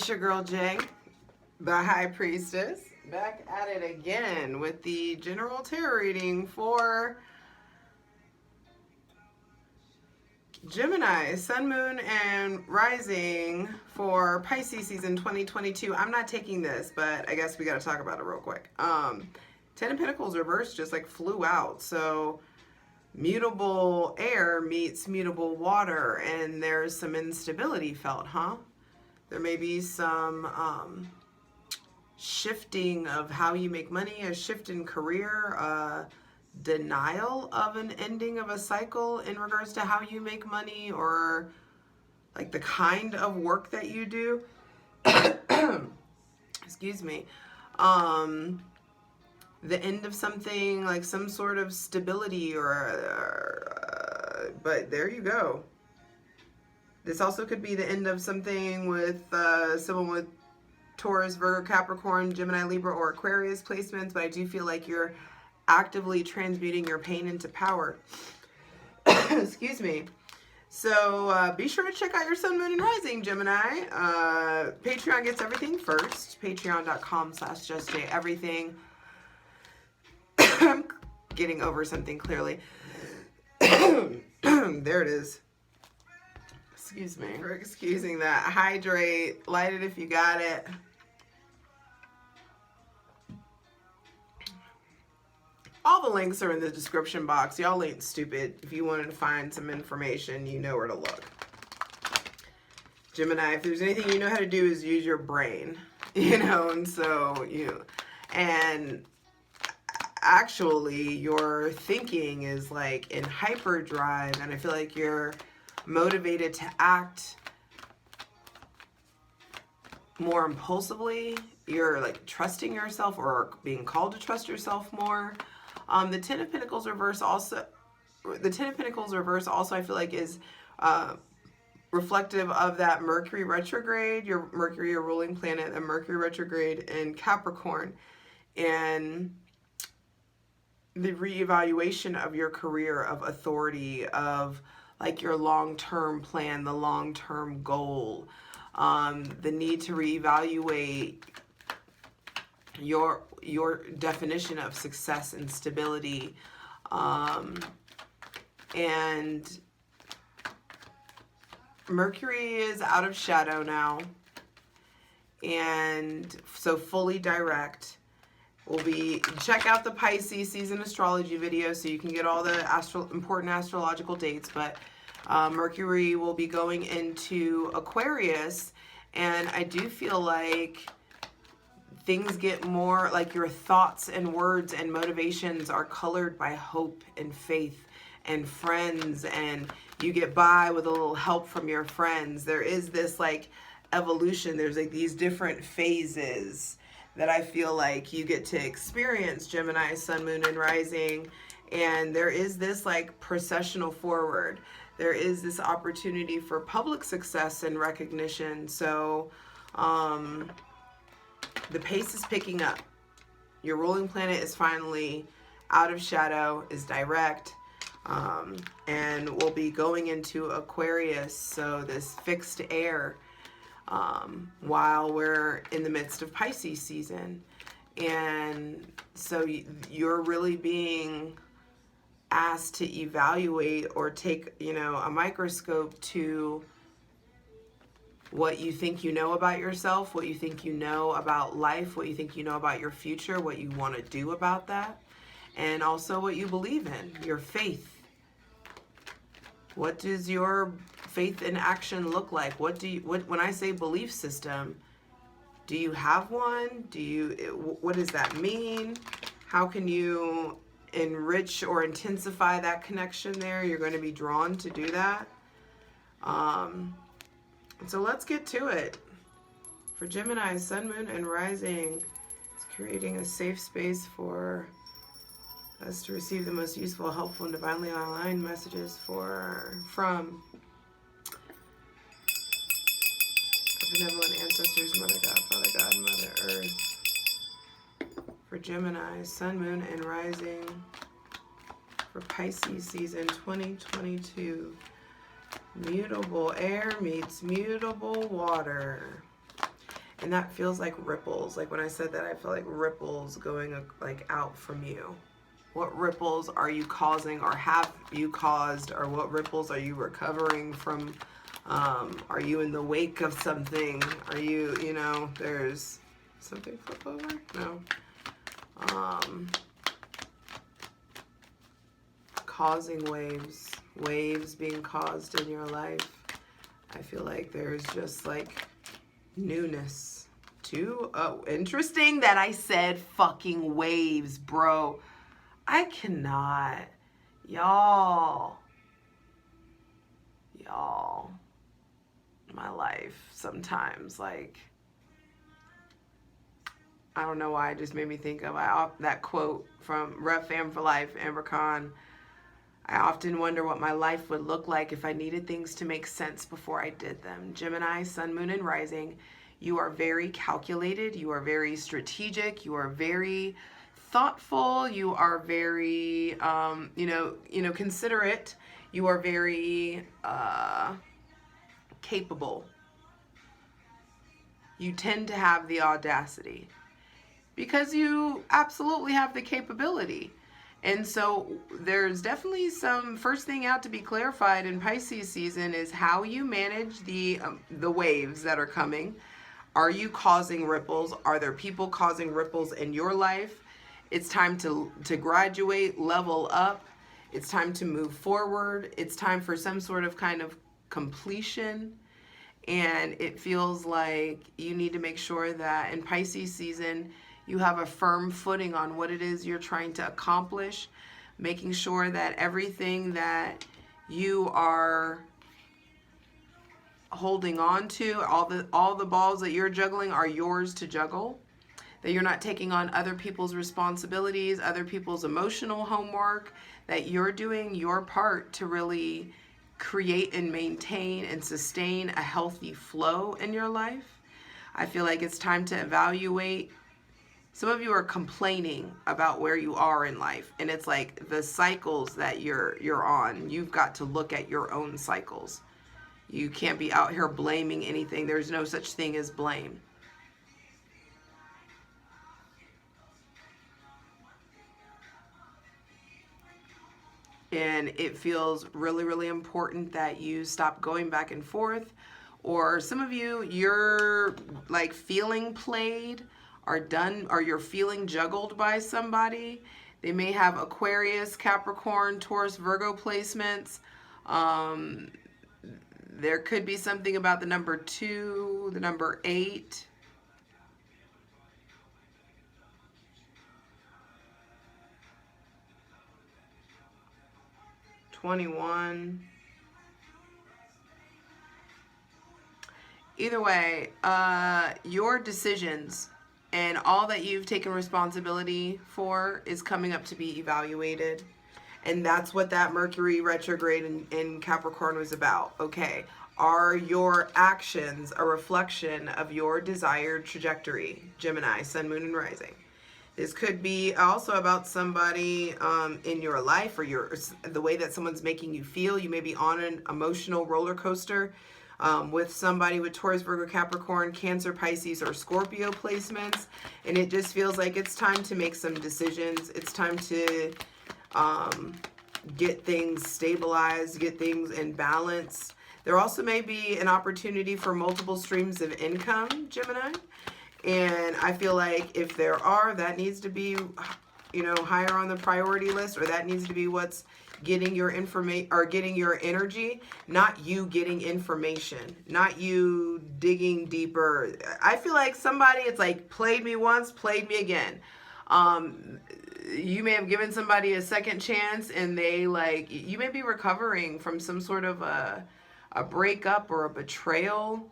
It's your girl Jay, the High Priestess, back at it again with the general tarot reading for Gemini, Sun, Moon, and Rising for Pisces season 2022. I'm not taking this, but I guess we got to talk about it real quick. Ten of Pentacles reversed just like flew out. So mutable air meets mutable water, and there's some instability felt, huh? There may be some shifting of how you make money, a shift in career, denial of an ending of a cycle in regards to how you make money or like the kind of work that you do. Excuse me. The end of something, like some sort of stability but there you go. This also could be the end of something with someone with Taurus, Virgo, Capricorn, Gemini, Libra, or Aquarius placements, but I do feel like you're actively transmuting your pain into power. Excuse me. So be sure to check out your Sun, Moon, and Rising, Gemini. Patreon gets everything first. Patreon.com/justjeverything. I'm getting over something clearly. There it is. Excuse me for excusing that. Hydrate. Light it if you got it. All the links are in the description box. Y'all ain't stupid. If you wanted to find some information, you know where to look. Gemini, if there's anything you know how to do is use your brain. And so and actually your thinking is like in hyperdrive, and I feel like you're motivated to act more impulsively. You're like trusting yourself or being called to trust yourself more. The Ten of Pentacles reverse also, I feel like is reflective of that Mercury retrograde. Your Mercury, your ruling planet, the Mercury retrograde in Capricorn, and the reevaluation of your career, of authority, of like your long-term plan, the long-term goal, the need to reevaluate your definition of success and stability, and Mercury is out of shadow now, and so fully direct. Check out the Pisces season astrology video so you can get all the important astrological dates, but Mercury will be going into Aquarius, and I do feel like things get more like your thoughts and words and motivations are colored by hope and faith and friends, and you get by with a little help from your friends. There is this like evolution. There's like these different phases that I feel like you get to experience, Gemini, Sun, Moon, and Rising. And there is this like processional forward. There is this opportunity for public success and recognition. So the pace is picking up. Your ruling planet is finally out of shadow, is direct, and will be going into Aquarius. So this fixed air, while we're in the midst of Pisces season. And so you're really being asked to evaluate or take, a microscope to what you think you know about yourself, what you think you know about life, what you think you know about your future, what you want to do about that, and also what you believe in, your faith. What does your faith in action look like? When I say belief system, do you have one? What does that mean? How can you enrich or intensify that connection there? You're going to be drawn to do that. So let's get to it. For Gemini, Sun, Moon, and Rising, it's creating a safe space for us to receive the most useful, helpful, and divinely aligned messages from benevolent ancestors, Mother God, Father God, Mother Earth. For Gemini, Sun, Moon, and Rising for Pisces season 2022. Mutable air meets mutable water. And that feels like ripples. Like when I said that, I feel like ripples going like out from you. What ripples are you causing, or have you caused, or what ripples are you recovering from? Are you in the wake of something? Are you, you know, there's something flip over? No. Causing waves. Waves being caused in your life. I feel like there's just like newness too. Oh, interesting that I said fucking waves, bro. I cannot. Y'all, my life sometimes, like, I don't know why it just made me think of that quote from Rev Fam for Life, Amber Khan. I often wonder what my life would look like if I needed things to make sense before I did them. Gemini, Sun, Moon, and Rising, you are very calculated, you are very strategic, you are very thoughtful, you are very, considerate, you are very capable. You tend to have the audacity because you absolutely have the capability. And so there's definitely some first thing out to be clarified in Pisces season is how you manage the waves that are coming. Are you causing ripples? Are there people causing ripples in your life? It's time to graduate, level up. It's time to move forward. It's time for some sort of kind of completion. And it feels like you need to make sure that in Pisces season, you have a firm footing on what it is you're trying to accomplish, making sure that everything that you are holding on to, all the balls that you're juggling are yours to juggle, that you're not taking on other people's responsibilities, other people's emotional homework, that you're doing your part to really create and maintain and sustain a healthy flow in your life. I feel like it's time to evaluate. Some of you are complaining about where you are in life, and it's like the cycles that you're on. You've got to look at your own cycles. You can't be out here blaming anything. There's no such thing as blame. And it feels really, really important that you stop going back and forth. Or some of you, you're like feeling played, or you're feeling juggled by somebody. They may have Aquarius, Capricorn, Taurus, Virgo placements. There could be something about the number 2, the number 8. '21. Either way, your decisions and all that you've taken responsibility for is coming up to be evaluated. And that's what that Mercury retrograde in Capricorn was about. Okay, are your actions a reflection of your desired trajectory? Gemini, Sun, Moon, and Rising. This could be also about somebody in your life, or the way that someone's making you feel. You may be on an emotional roller coaster with somebody with Taurus, Virgo, Capricorn, Cancer, Pisces, or Scorpio placements. And it just feels like it's time to make some decisions. It's time to get things stabilized, get things in balance. There also may be an opportunity for multiple streams of income, Gemini. And I feel like if there are, that needs to be, higher on the priority list, or that needs to be what's getting your information or getting your energy, not you getting information, not you digging deeper. I feel like somebody, it's like played me once, played me again. You may have given somebody a second chance, and you may be recovering from some sort of a breakup or a betrayal,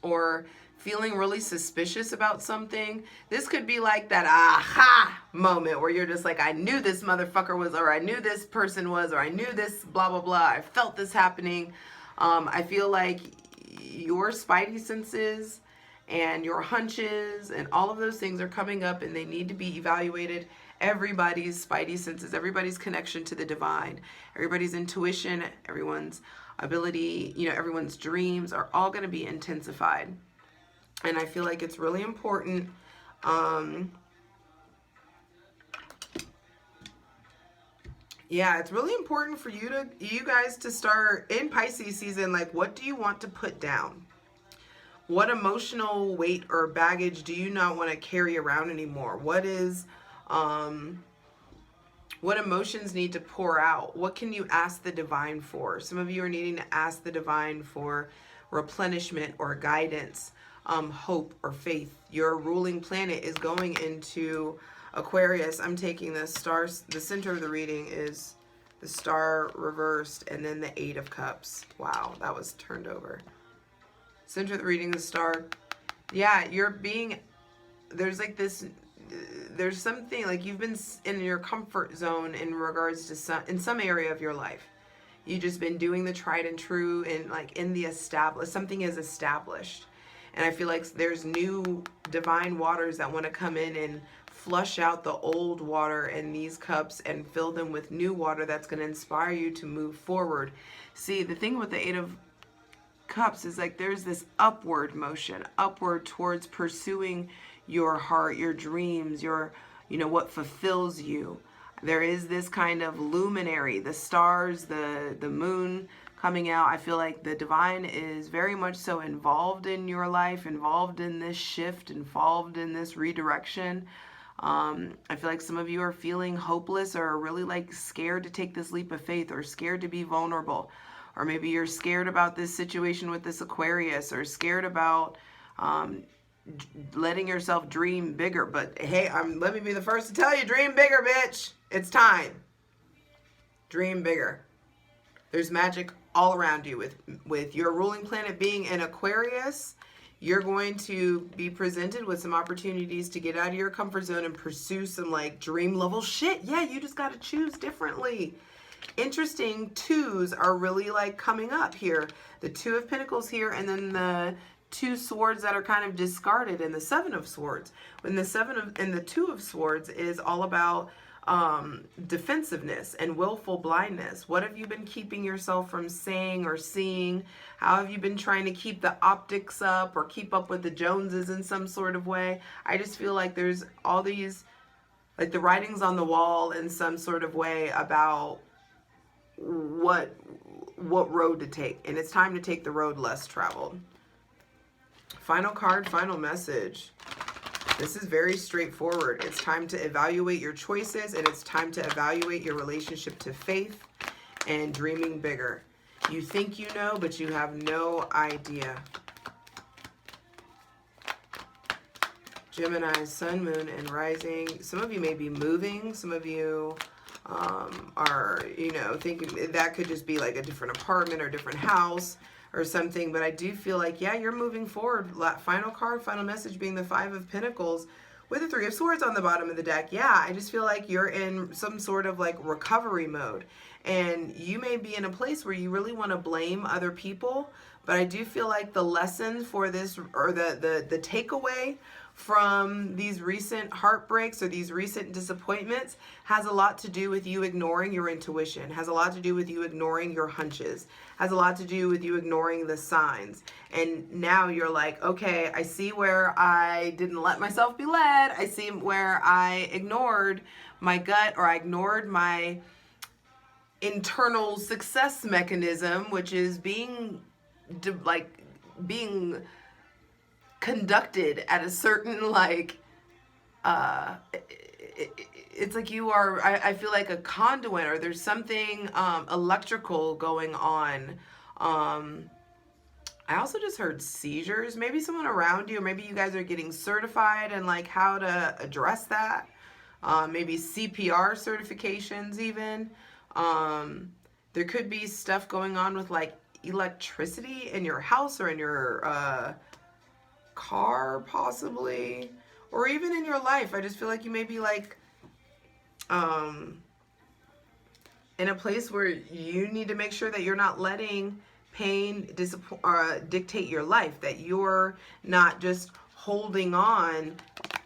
or feeling really suspicious about something. This could be like that aha moment where you're just like, I knew this motherfucker was, or I knew this person was, or I knew this blah, blah, blah. I felt this happening. I feel like your spidey senses and your hunches and all of those things are coming up, and they need to be evaluated. Everybody's spidey senses, everybody's connection to the divine, everybody's intuition, everyone's ability, everyone's dreams are all going to be intensified. And I feel like it's really important. Yeah, it's really important for you guys to start in Pisces season. Like, what do you want to put down? What emotional weight or baggage do you not want to carry around anymore? What emotions need to pour out? What can you ask the divine for? Some of you are needing to ask the divine for replenishment or guidance, hope or faith. Your ruling planet is going into Aquarius. I'm taking the stars. The center of the reading is the star reversed and then the 8 of Cups. Wow, that was turned over. Center of the reading, the star. Yeah, you're being, there's like this, there's something like you've been in your comfort zone in regards to in some area of your life. You've just been doing the tried and true, and like in the established, something is established. And I feel like there's new divine waters that want to come in and flush out the old water in these cups and fill them with new water that's going to inspire you to move forward. See, the thing with the 8 of Cups is like there's this upward motion, upward towards pursuing your heart, your dreams, your, what fulfills you. There is this kind of luminary, the stars, the moon coming out. I feel like the divine is very much so involved in your life, involved in this shift, involved in this redirection. I feel like some of you are feeling hopeless or are really like scared to take this leap of faith or scared to be vulnerable. Or maybe you're scared about this situation with this Aquarius, or scared about letting yourself dream bigger. But hey, let me be the first to tell you, dream bigger, bitch. It's time. Dream bigger. There's magic all around you. With your ruling planet being in Aquarius, you're going to be presented with some opportunities to get out of your comfort zone and pursue some like dream level shit. Yeah, you just got to choose differently. Interesting twos are really like coming up here. The 2 of Pentacles here, and then the 2 swords that are kind of discarded, and the 7 of Swords. When the 2 of Swords is all about defensiveness and willful blindness. What have you been keeping yourself from saying or seeing? How have you been trying to keep the optics up or keep up with the Joneses in some sort of way? I just feel like there's all these, like the writings on the wall in some sort of way about what road to take, and it's time to take the road less traveled. Final card, final message. This is very straightforward. It's time to evaluate your choices, and it's time to evaluate your relationship to faith and dreaming bigger. You think you know, but you have no idea. Gemini, sun, moon, and rising. Some of you may be moving. Some of you are, thinking that could just be like a different apartment or different house or something. But I do feel like, yeah, you're moving forward. Final card, final message being the 5 of Pentacles with the 3 of Swords on the bottom of the deck. Yeah, I just feel like you're in some sort of like recovery mode. And you may be in a place where you really want to blame other people. But I do feel like the lesson for this, or the takeaway from these recent heartbreaks or these recent disappointments, has a lot to do with you ignoring your intuition, has a lot to do with you ignoring your hunches, has a lot to do with you ignoring the signs. And now you're like, okay, I see where I didn't let myself be led. I see where I ignored my gut, or I ignored my internal success mechanism, which is being conducted at a certain it's like you are, I feel like a conduit, or there's something electrical going on. I also just heard seizures. Maybe someone around you, or maybe you guys are getting certified in like how to address that. Maybe CPR certifications even. There could be stuff going on with like electricity in your house or in your car possibly, or even in your life. I just feel like you may be like in a place where you need to make sure that you're not letting pain dictate your life, that you're not just holding on,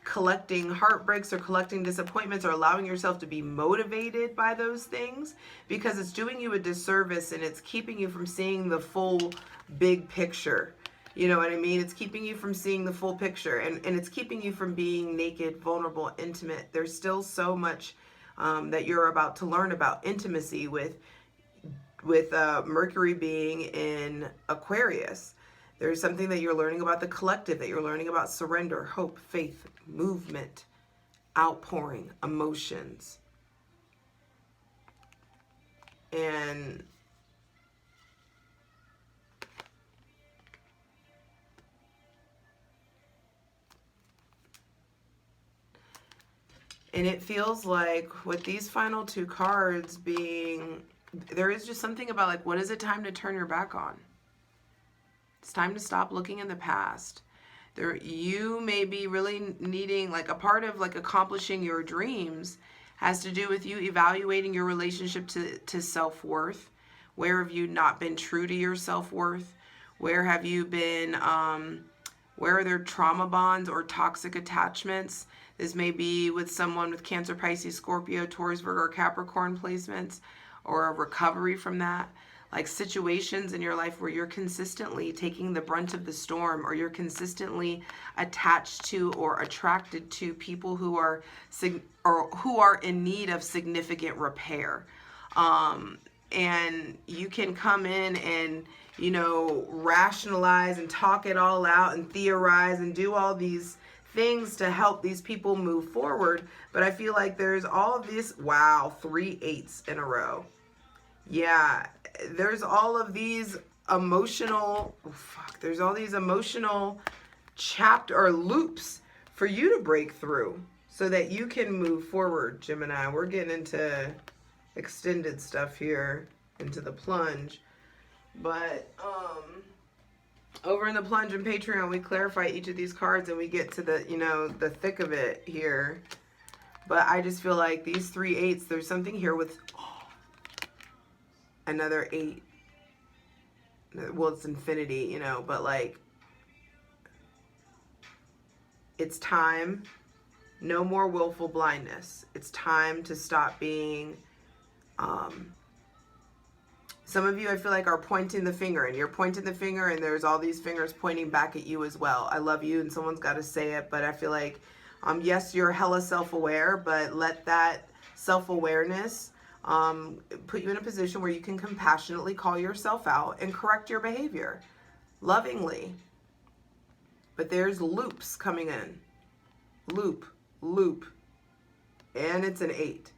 collecting heartbreaks or collecting disappointments, or allowing yourself to be motivated by those things, because it's doing you a disservice and it's keeping you from seeing the full big picture. You know what I mean? It's keeping you from seeing the full picture, and it's keeping you from being naked, vulnerable, intimate. There's still so much that you're about to learn about intimacy with Mercury being in Aquarius. There's something that you're learning about the collective, that you're learning about surrender, hope, faith, movement, outpouring, emotions. And it feels like with these final two cards being, there is just something about like, what is it time to turn your back on? It's time to stop looking in the past. You may be really needing, like, a part of like accomplishing your dreams has to do with you evaluating your relationship to self-worth. Where have you not been true to your self-worth? Where have you been, where are there trauma bonds or toxic attachments? This may be with someone with Cancer, Pisces, Scorpio, Taurus, Virgo, or Capricorn placements, or a recovery from that. Like situations in your life where you're consistently taking the brunt of the storm, or you're consistently attached to or attracted to people who are in need of significant repair. And you can come in and, you know, rationalize and talk it all out and theorize and do all these things to help these people move forward. But I feel like there's all of this, wow, 3 8s in a row. Yeah, there's all of these emotional, there's all these emotional chapter or loops for you to break through so that you can move forward, Gemini. We're getting into extended stuff here, into the plunge. But over in the plunge and Patreon, we clarify each of these cards and we get to the, you know, the thick of it here. But I just feel like these 3 8s, there's something here with another 8. Well, it's infinity, you know, but like, it's time. No more willful blindness. It's time to stop being, some of you, I feel like, are pointing the finger, and you're pointing the finger and there's all these fingers pointing back at you as well. I love you and someone's got to say it, but I feel like, yes, you're hella self-aware, but let that self-awareness put you in a position where you can compassionately call yourself out and correct your behavior lovingly. But there's loops coming in. Loop, loop. And it's an 8.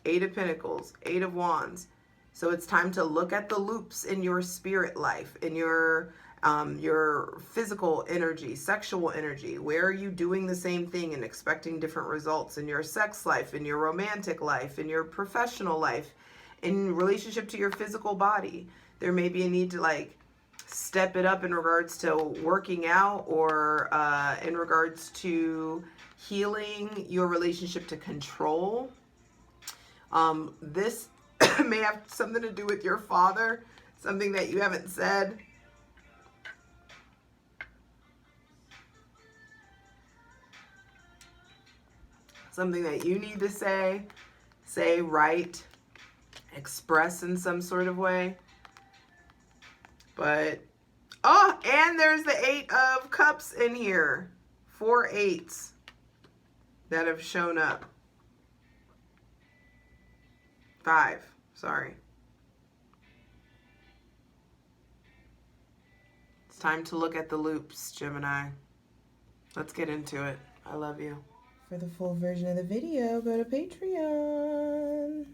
8 of Pentacles, 8 of Wands. So it's time to look at the loops in your spirit life, in your physical energy, sexual energy. Where are you doing the same thing and expecting different results in your sex life, in your romantic life, in your professional life, in relationship to your physical body? There may be a need to like step it up in regards to working out, or in regards to healing your relationship to control. This may have something to do with your father, something that you haven't said. Something that you need to say, write, express in some sort of way. But, oh, and there's the 8 of Cups in here. 4 8s that have shown up. 5, sorry. It's time to look at the loops, Gemini. Let's get into it. I love you. For the full version of the video, go to Patreon.